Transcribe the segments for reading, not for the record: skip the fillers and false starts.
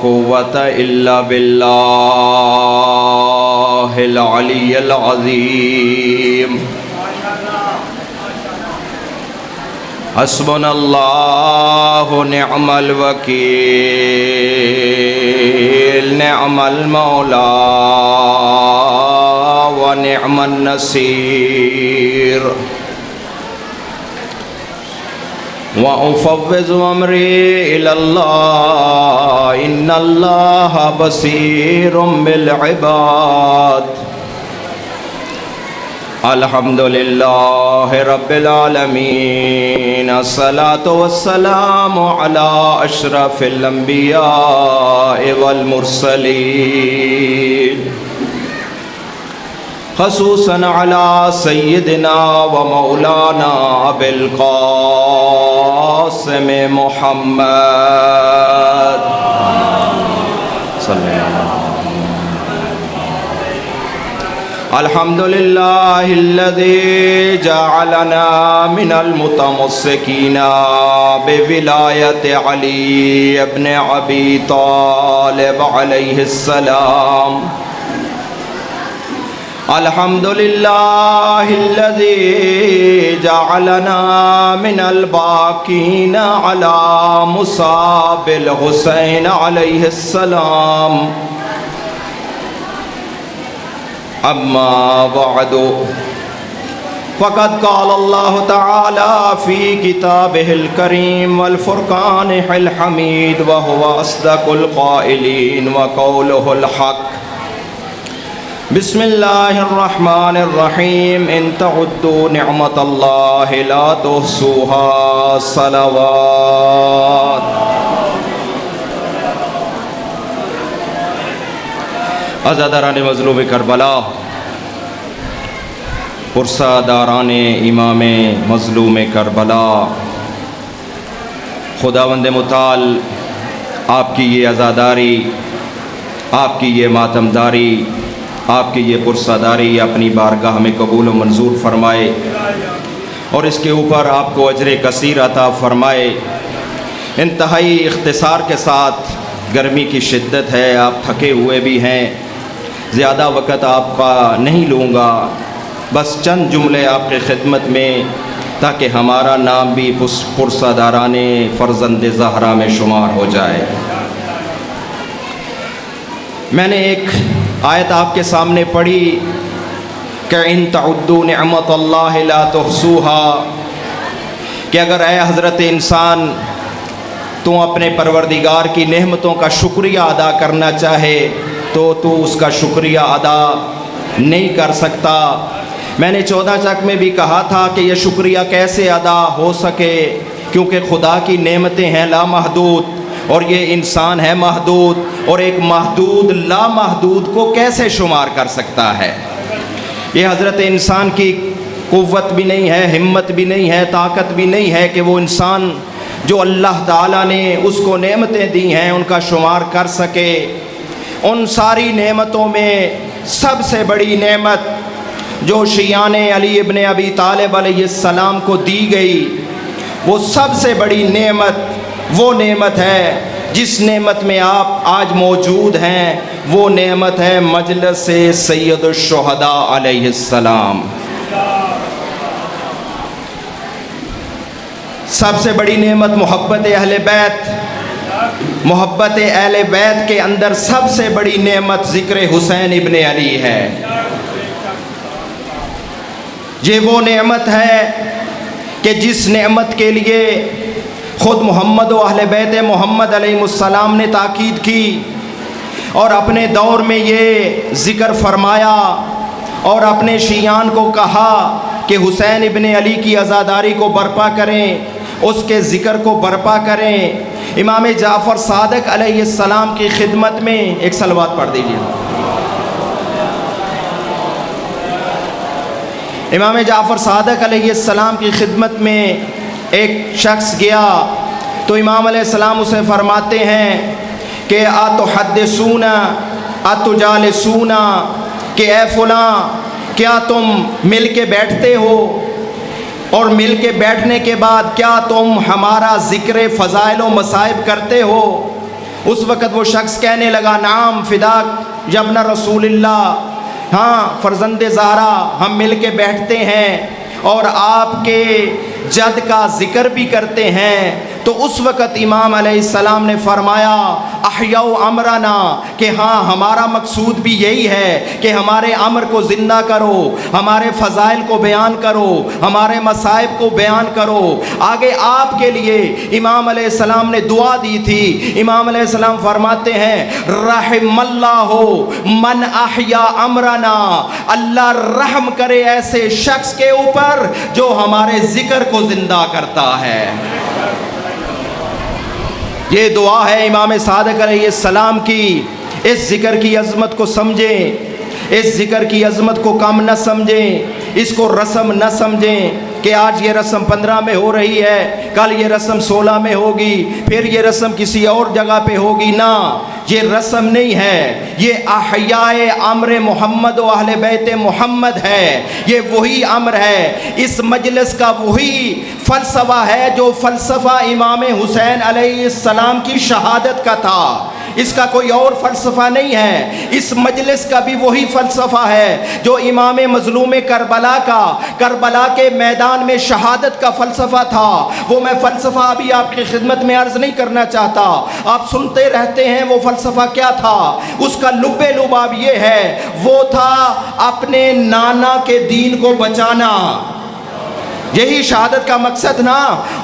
قوة إلا بالله العلي العظيم حسبنا الله نعم الوكيل نعم المولى ونعم النصير وأفوض أمري إلى الله إن الله بصير بالعباد الحمد لله رب العالمين الصلاة والسلام على أشرف الأنبياء والمرسلين خصوصاً على سيدنا ومولانا أبي القاسم محمد صلى الله عليه وسلم الحمد لله الذي جعلنا من المتمسكين بولاية علي بن أبي طالب عليه السلام الحمد لله الذي جعلنا من الباقين على مصاب الحسين عليه السلام أما بعد فقد قال الله تعالى في كتابه الكريم والفرقان الحميد وهو أصدق القائلين وقوله الحق بسم الله الرحمن الرحيم إن تعدوا نعمة الله لا تحصوها صلوات عزاداران مظلوم کربلا پرساداران امام مظلوم کربلا خداوند متعال آپ کی یہ عزاداری آپ کی یہ ماتمداری آپ کی یہ پرساداری اپنی بارگاہ میں قبول و منظور فرمائے اور اس کے اوپر آپ کو اجر کثیر عطا فرمائے۔ انتہائی اختصار کے ساتھ گرمی کی شدت ہے، آپ تھکے ہوئے بھی ہیں، زیادہ وقت آپ کا نہیں لوں گا، بس چند جملے آپ کی خدمت میں تاکہ ہمارا نام بھی پرساداران فرزند زہرا میں شمار ہو جائے۔ میں نے ایک آیت آپ کے سامنے پڑھی کہ ان تعدوا نعمت اللہ لا تحصوها، کہ اگر اے حضرت انسان تو اپنے پروردگار کی نعمتوں کا شکریہ ادا کرنا چاہے تو اس کا شکریہ ادا نہیں کر سکتا۔ میں نے 14 چک میں بھی کہا تھا کہ یہ شکریہ کیسے ادا ہو سکے، کیونکہ خدا کی نعمتیں ہیں لامحدود اور یہ انسان ہے محدود، اور ایک محدود لامحدود کو کیسے شمار کر سکتا ہے؟ یہ حضرت انسان کی قوت بھی نہیں ہے، ہمت بھی نہیں ہے، طاقت بھی نہیں ہے کہ وہ انسان جو اللہ تعالیٰ نے اس کو نعمتیں دی ہیں ان کا شمار کر سکے۔ ان ساری نعمتوں میں سب سے بڑی نعمت جو شیعان علی ابن ابی طالب علیہ السلام کو دی گئی، وہ سب سے بڑی نعمت وہ نعمت ہے جس نعمت میں آپ آج موجود ہیں، وہ نعمت ہے مجلس سید الشہداء علیہ السلام۔ سب سے بڑی نعمت محبت اہل بیت، محبت اہل بیت کے اندر سب سے بڑی نعمت ذکر حسین ابن علی ہے۔ یہ وہ نعمت ہے کہ جس نعمت کے لیے خود محمد و اہل بیت محمد علیہ السلام نے تاکید کی اور اپنے دور میں یہ ذکر فرمایا اور اپنے شیعان کو کہا کہ حسین ابن علی کی عزاداری کو برپا کریں، اس کے ذکر کو برپا کریں۔ امام جعفر صادق علیہ السلام کی خدمت میں ایک صلوات پڑھ دیجیے۔ امام جعفر صادق علیہ السلام کی خدمت میں ایک شخص گیا تو امام علیہ السلام اسے فرماتے ہیں کہ اتحدثون اتجالسون، کہ اے فلاں کیا تم مل کے بیٹھتے ہو، اور مل کے بیٹھنے کے بعد کیا تم ہمارا ذکر فضائل و مصائب کرتے ہو؟ اس وقت وہ شخص کہنے لگا نعم فداک یابن رسول اللہ، ہاں فرزند زہرا، ہم مل کے بیٹھتے ہیں اور آپ کے جد کا ذکر بھی کرتے ہیں۔ تو اس وقت امام علیہ السلام نے فرمایا احیو امرنا، کہ ہاں ہمارا مقصود بھی یہی ہے کہ ہمارے امر کو زندہ کرو، ہمارے فضائل کو بیان کرو، ہمارے مصائب کو بیان کرو۔ آگے آپ کے لیے امام علیہ السلام نے دعا دی تھی۔ امام علیہ السلام فرماتے ہیں رحم اللہ من احیا امرنا، اللہ رحم کرے ایسے شخص کے اوپر جو ہمارے ذکر کو زندہ کرتا ہے۔ یہ دعا ہے امام صادق علیہ السلام کی۔ اس ذکر کی عظمت کو سمجھیں، اس ذکر کی عظمت کو کم نہ سمجھیں، اس کو رسم نہ سمجھیں کہ آج یہ رسم 15 میں ہو رہی ہے، کل یہ رسم 16 میں ہوگی، پھر یہ رسم کسی اور جگہ پہ ہوگی۔ نہ، یہ رسم نہیں ہے، یہ احیاء امر محمد و اہل بیت محمد ہے۔ یہ وہی امر ہے، اس مجلس کا وہی فلسفہ ہے جو فلسفہ امام حسین علیہ السلام کی شہادت کا تھا۔ اس کا کوئی اور فلسفہ نہیں ہے۔ اس مجلس کا بھی وہی فلسفہ ہے جو امام مظلوم کربلا کے میدان میں شہادت کا فلسفہ تھا۔ وہ میں فلسفہ ابھی آپ کی خدمت میں عرض نہیں کرنا چاہتا، آپ سنتے رہتے ہیں وہ فلسفہ کیا تھا۔ اس کا لب لباب یہ ہے، وہ تھا اپنے نانا کے دین کو بچانا، یہی شہادت کا مقصد نا۔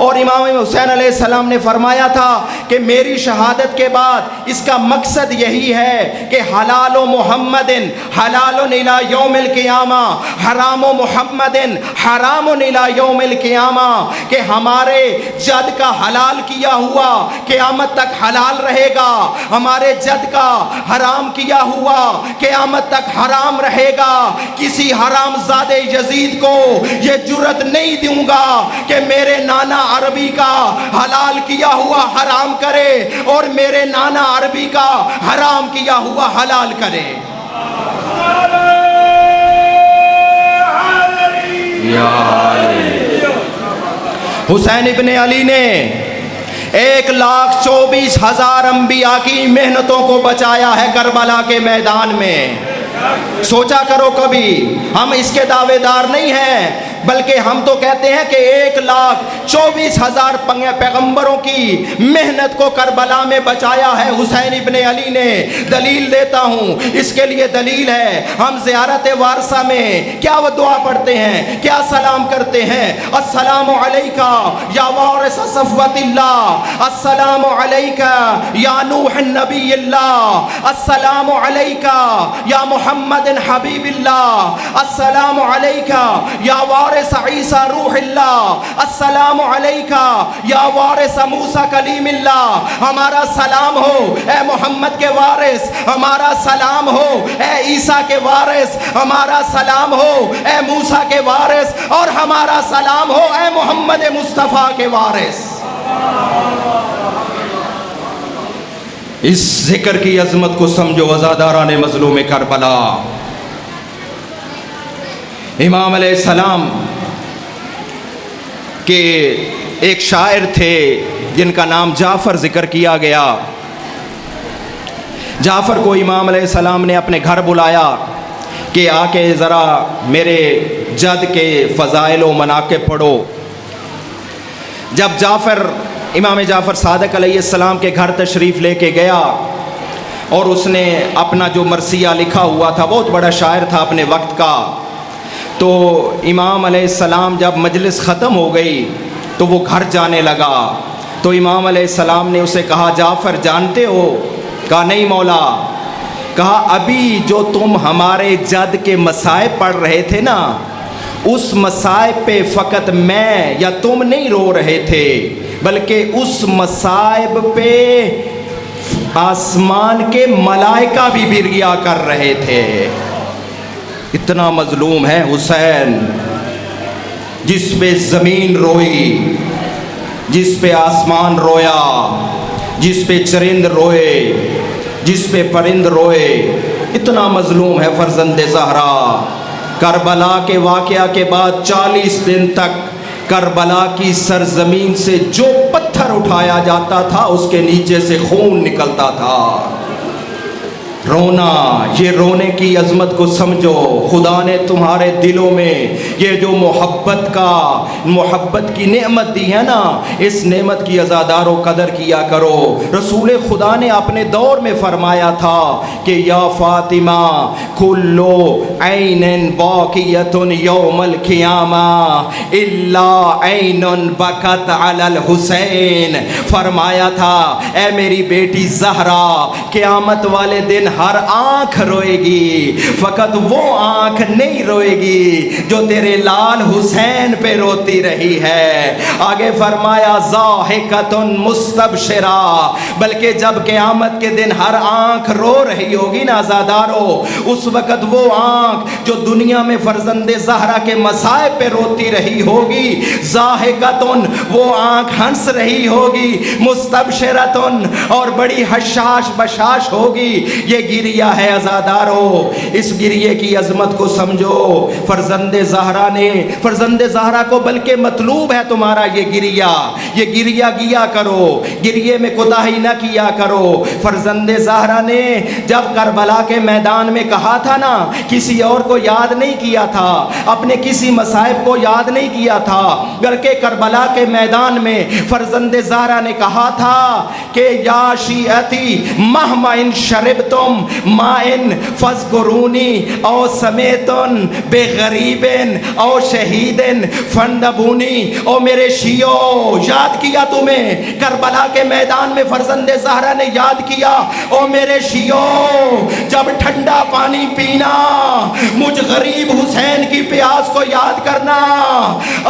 اور امام حسین علیہ السلام نے فرمایا تھا کہ میری شہادت کے بعد اس کا مقصد یہی ہے کہ حلال و محمد حلال الی یوم القیامہ، حرام و محمد حرام الی یوم القیامہ، کہ ہمارے جد کا حلال کیا ہوا قیامت تک حلال رہے گا، ہمارے جد کا حرام کیا ہوا قیامت تک حرام رہے گا۔ کسی حرام زادہ یزید کو یہ جرت نہیں دوں گا کہ میرے نانا عربی کا حلال کیا ہوا حرام کرے اور میرے نانا عربی کا حرام کیا ہوا حلال کرے۔ حسین ابن علی نے 1,24,000 انبیاء کی محنتوں کو بچایا ہے کربلا کے میدان میں۔ سوچا کرو کبھی، ہم اس کے دعوے دار نہیں ہیں، بلکہ ہم تو کہتے ہیں کہ 1,24,000 پیغمبروں کی محنت کو کربلا میں بچایا ہے حسین ابن علی نے۔ دلیل دیتا ہوں، اس کے لیے دلیل ہے، ہم زیارت وارثہ میں کیا وہ دعا پڑھتے ہیں، کیا سلام کرتے ہیں؟ السلام علیکہ یا وارث صفوت اللہ، السلام علیکہ یا نوح النبی اللہ، السلام علیکہ یا محمد حبیب اللہ، السلام علیکہ یا وارث عیسیٰ روح اللہ، السلام علیکہ یا وارث موسیٰ کلیم اللہ۔ ہمارا سلام ہو اے محمد کے وارث، ہمارا سلام ہو اے عیسیٰ کے وارث، ہمارا سلام ہو اے موسیٰ کے وارث، اور ہمارا سلام ہو اے محمد مصطفیٰ کے وارث۔ اس ذکر کی عظمت کو سمجھو عزاداران مظلوم کربلا۔ امام علیہ السلام کے ایک شاعر تھے جن کا نام جعفر ذکر کیا گیا۔ جعفر کو امام علیہ السلام نے اپنے گھر بلایا کہ آ کے ذرا میرے جد کے فضائل و مناقب پڑھو۔ جب امام جعفر صادق علیہ السلام کے گھر تشریف لے کے گیا اور اس نے اپنا جو مرثیہ لکھا ہوا تھا، بہت بڑا شاعر تھا اپنے وقت کا، تو امام علیہ السلام جب مجلس ختم ہو گئی تو وہ گھر جانے لگا، تو امام علیہ السلام نے اسے کہا جعفر جانتے ہو؟ کہا نہیں مولا۔ کہا ابھی جو تم ہمارے جد کے مصائب پڑھ رہے تھے نا، اس مصائب پہ فقط میں یا تم نہیں رو رہے تھے، بلکہ اس مصائب پہ آسمان کے ملائکہ بھی بریا کر رہے تھے۔ اتنا مظلوم ہے حسین، جس پہ زمین روئی، جس پہ آسمان رویا، جس پہ چرند روئے، جس پہ پرند روئے۔ اتنا مظلوم ہے فرزند زہرا۔ کربلا کے واقعہ کے بعد 40 دن تک کربلا کی سرزمین سے جو پتھر اٹھایا جاتا تھا اس کے نیچے سے خون نکلتا تھا۔ رونا، یہ رونے کی عظمت کو سمجھو۔ خدا نے تمہارے دلوں میں یہ جو محبت کی نعمت دی ہے نا، اس نعمت کی عزادار و قدر کیا کرو۔ رسول خدا نے اپنے دور میں فرمایا تھا کہ یا فاطمہ کلو عین باقیۃ یوم القیامہ الا عین بکت علی الحسین۔ فرمایا تھا اے میری بیٹی زہرا، قیامت والے دن ہر آنکھ روئے گی، فقط وہ آنکھ نہیں روئے گی جو تیرے لال حسین پہ روتی رہی ہے۔ آگے فرمایا ضاحکۃ مستبشرہ، بلکہ جب قیامت کے دن ہر آنکھ رو رہی ہوگی نا عزادارو، اس وقت وہ آنکھ جو دنیا میں فرزند زہرا کے مصائب پہ روتی رہی ہوگی، ضاحکۃ وہ آنکھ ہنس رہی ہوگی، مستبشرۃ اور بڑی حشاش بشاش ہوگی۔ یہ گریہ ہے عزادارو، اس گریے کی عظمت کو سمجھو۔ فرزند زہرا کو بلکہ مطلوب ہے تمہارا یہ گریہ گیا کرو، گریے میں کوتاہی نہ کیا کرو۔ فرزند زہرا نے جب کربلا کے میدان میں کہا تھا نا، کسی اور کو یاد نہیں کیا تھا، اپنے کسی مصائب کو یاد نہیں کیا تھا، بلکہ کربلا کے میدان میں فرزند زہرا نے کہا تھا کہ یا شیعتی مہما ان شربتم مائن فذکرونی او سمیتن بے غریبن او شہیدن فندبونی۔ او میرے شیعو، یاد کیا تمہیں کربلا کے میدان میں فرزند زہرا نے یاد کیا، او میرے شیعو جب ٹھنڈا پانی پینا، مجھ غریب حسین کی پیاس کو یاد کرنا۔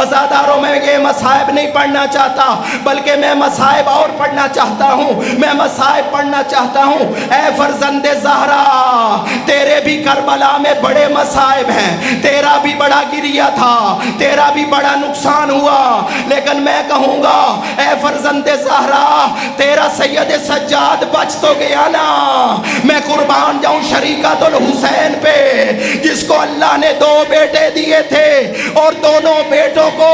عزاداروں میں یہ مصائب نہیں پڑھنا چاہتا، بلکہ میں مصائب اور پڑھنا چاہتا ہوں، میں مصائب پڑھنا چاہتا ہوں۔ اے فرزند زہرا، تیرے بھی کربلا میں بڑے مصائب ہیں، تیرا بھی بڑا گریہ تھا، تیرا بھی بڑا نقصان ہوا، لیکن میں کہوں گا اے فرزند زہرا، تیرا سید سجاد بچ تو گیا نا۔ میں قربان جاؤں شریکت الحسین پہ، جس کو اللہ نے 2 بیٹے دیے تھے اور دونوں بیٹوں کو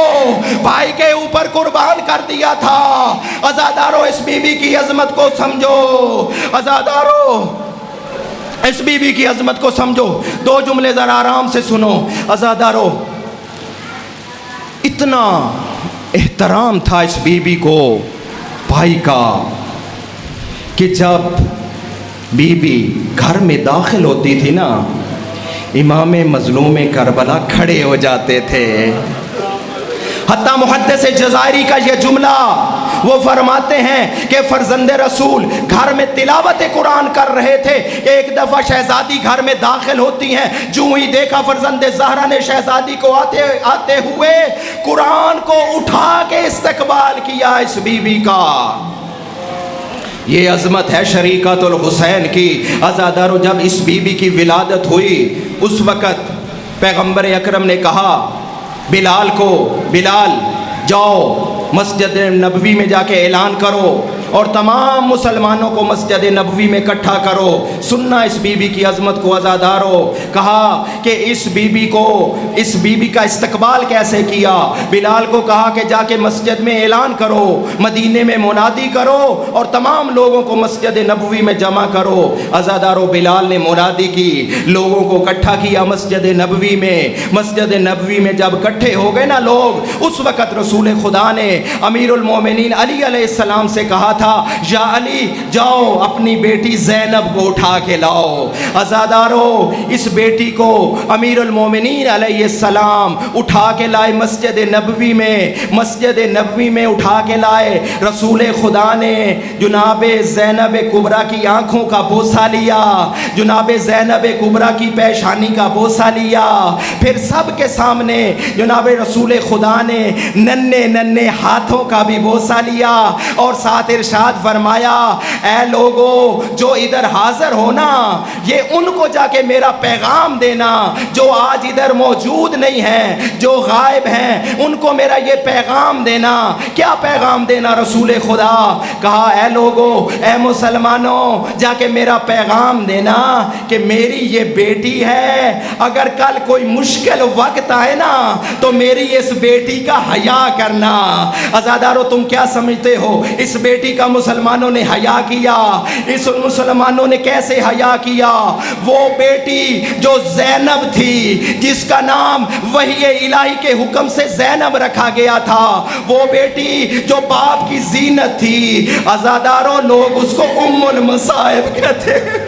بھائی کے اوپر قربان کر دیا تھا۔ عزادارو اس بی بی کی عظمت کو سمجھو، عزادارو اس بی بی کی عظمت کو سمجھو۔ 2 جملے ذرا آرام سے سنو عزادارو۔ اتنا احترام تھا اس بی بی کو بھائی کا کہ جب بی بی گھر میں داخل ہوتی تھی نا، امام مظلوم کربلا کھڑے ہو جاتے تھے۔ حتیٰ محدث جزائری کا یہ جملہ وہ فرماتے ہیں کہ فرزند رسول گھر میں تلاوت قرآن کر رہے تھے، ایک دفعہ شہزادی گھر میں داخل ہوتی ہیں، جو ہی دیکھا فرزند زہرا نے شہزادی کو آتے ہوئے قرآن کو اٹھا کے استقبال کیا اس بی بی کا۔ یہ عظمت ہے شریکت الحسین کی۔ عزادارو جب اس بی بی کی ولادت ہوئی، اس وقت پیغمبر اکرم نے کہا بلال کو، بلال جاؤ مسجد نبوی میں جا کے اعلان کرو اور تمام مسلمانوں کو مسجد نبوی میں اکٹھا کرو۔ سننا اس بی بی کی عظمت کو عزادارو۔ کہا کہ اس بی بی کا استقبال کیسے کیا۔ بلال کو کہا کہ جا کے مسجد میں اعلان کرو، مدینے میں منادی کرو اور تمام لوگوں کو مسجد نبوی میں جمع کرو۔ عزادارو بلال نے منادی کی، لوگوں کو اکٹھا کیا مسجد نبوی میں۔ مسجد نبوی میں جب اکٹھے ہو گئے نا لوگ، اس وقت رسول خدا نے امیر المومنین علی علیہ السلام سے کہا تھا یا علی جاؤ اپنی بیٹی زینب کو اٹھا کے لاؤ۔ عزادارو اس بیٹی کو امیر المومنین علیہ السلام اٹھا کے لائے مسجد نبوی میں، مسجد نبوی میں اٹھا کے لائے۔ رسول خدا نے جناب زینب کبریٰ کی آنکھوں کا بوسہ لیا، جناب زینب کبریٰ کی پیشانی کا بوسہ لیا، پھر سب کے سامنے جناب رسول خدا نے ننھے ہاتھوں کا بھی بوسہ لیا اور ساتھ ارشاد فرمایا اے لوگو جو ادھر حاضر ہونا یہ ان کو جا کے میرا پیغام دینا جو آج ادھر موجود نہیں ہیں، جو غائب ہیں، ان کو میرا یہ پیغام دینا۔ کیا پیغام دینا رسول خدا؟ کہا اے لوگو، اے مسلمانوں، جا کے میرا پیغام دینا کہ میری یہ بیٹی ہے، اگر کل کوئی مشکل وقت آئے نا تو میری اس بیٹی کا حیا کرنا۔ عزادارو تم کیا سمجھتے ہو اس بیٹی کا مسلمانوں نے حیا کیا؟ اس مسلمانوں نے کیسے حیا کیا؟ وہ بیٹی جو زینب تھی، جس کا نام وحی الہی کے حکم سے زینب رکھا گیا تھا، وہ بیٹی جو باپ کی زینت تھی، عزادارو لوگ اس کو ام المصائب کہتے ہیں،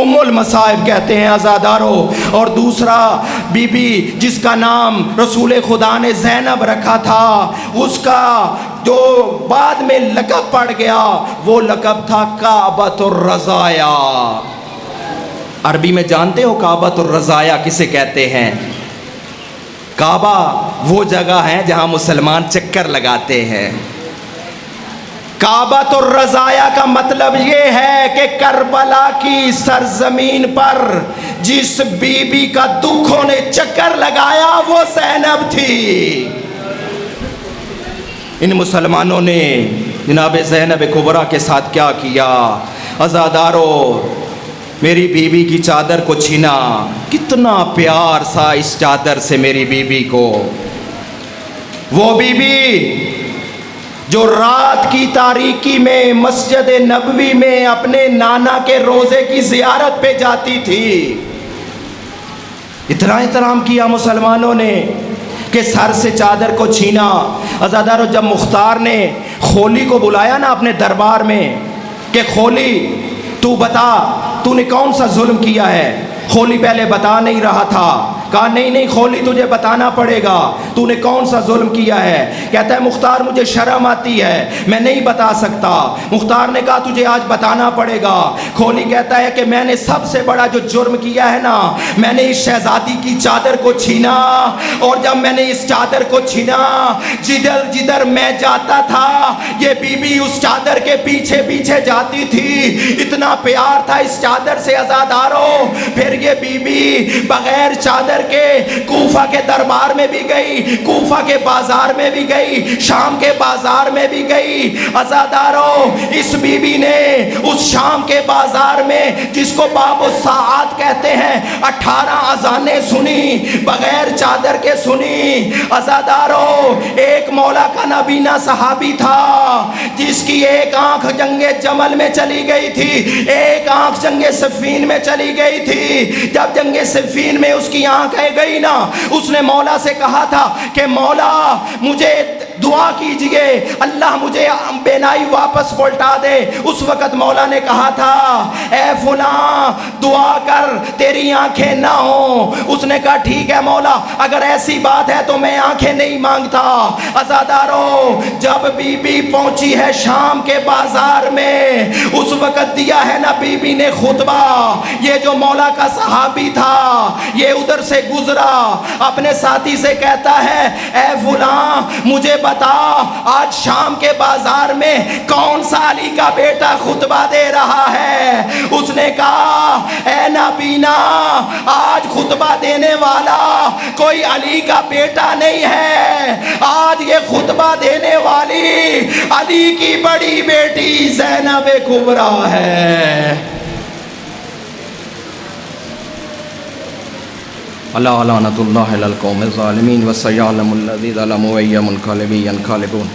ام المصائب کہتے ہیں عزادارو۔ اور دوسرا بی بی جس کا نام رسول خدا نے زینب رکھا تھا، اس کا جو بعد میں لقب پڑ گیا وہ لقب تھا کعبۃ الرزایا۔ عربی میں جانتے ہو کعبۃ الرزایا کسے کہتے ہیں؟ کعبہ وہ جگہ ہے جہاں مسلمان چکر لگاتے ہیں۔ کعبۃ الرزایا کا مطلب یہ ہے کہ کربلا کی سرزمین پر جس بی بی کا دکھوں نے چکر لگایا وہ زینب تھی۔ ان مسلمانوں نے جناب زینب کبریٰ کے ساتھ کیا کیا؟ عزادارو میری بیوی کی چادر کو چھینا، کتنا پیار تھا اس چادر سے میری بیوی کو۔ وہ بیوی جو رات کی تاریکی میں مسجد نبوی میں اپنے نانا کے روزے کی زیارت پہ جاتی تھی، اتنا احترام کیا مسلمانوں نے کہ سر سے چادر کو چھینا۔ عزادارو جب مختار نے خولی کو بلایا نا اپنے دربار میں کہ خولی تو بتا تو نے کون سا ظلم کیا ہے، خولی پہلے بتا نہیں رہا تھا، کہا نہیں خولی تجھے بتانا پڑے گا، تو نے کون سا ظلم کیا ہے؟ کہتا ہے مختار مجھے شرم آتی ہے، میں نہیں بتا سکتا۔ مختار نے کہا تجھے آج بتانا پڑے گا۔ خولی کہتا ہے کہ میں نے سب سے بڑا جو جرم کیا ہے نا، میں نے اس شہزادی کی چادر کو چھینا، اور جب میں نے اس چادر کو چھینا جدھر جدھر میں جاتا تھا یہ بی بی اس چادر کے پیچھے پیچھے جاتی تھی، اتنا پیار تھا اس چادر سے عزادارو۔ پھر یہ بی بی بغیر چادر کے کوفہ کے دربار میں بھی گئی، کوفہ کے بازار میں بھی گئی، شام کے بازار میں بھی گئی۔ عزادارو اس بی بی نے اس شام کے بازار میں جس کو باب الساعات کہتے ہیں 18 اذانیں سنی، بغیر چادر کے سنی۔ عزادارو ایک مولا کا نابینا صحابی تھا جس کی ایک آنکھ جنگ جمل میں چلی گئی تھی، ایک آنکھ جنگ صفین میں چلی گئی تھی۔ جب جنگ صفین میں اس کی آنکھ گئی نا، اس نے مولا سے کہا تھا کہ مولا مجھے دعا کیجئے، اللہ مجھے بینائی واپس پلٹا دے۔ اس وقت مولا نے کہا تھا اے فلاں دعا کر تیری آنکھیں نہ ہوں۔ اس نے کہا ٹھیک ہے مولا، اگر ایسی بات ہے تو میں آنکھیں نہیں مانگتا۔ عزادارو جب بی بی پہنچی ہے شام کے بازار میں، اس وقت دیا ہے نا بی بی نے خطبہ۔ یہ جو مولا کا صحابی تھا یہ ادھر سے گزرا، اپنے ساتھی سے کہتا ہے اے فلاں مجھے بتا آج شام کے بازار میں کون سا علی کا بیٹا خطبہ دے رہا ہے؟ اس نے کہا اے نابینا آج خطبہ دینے والا کوئی علی کا بیٹا نہیں ہے، آج یہ خطبہ دینے والی علی کی بڑی بیٹی زینب کبریٰ ہے۔ اللہ لعنت اللہ علی القوم الظالمین وسیعلم الذین ظلموا أی منقلب ینقلبون۔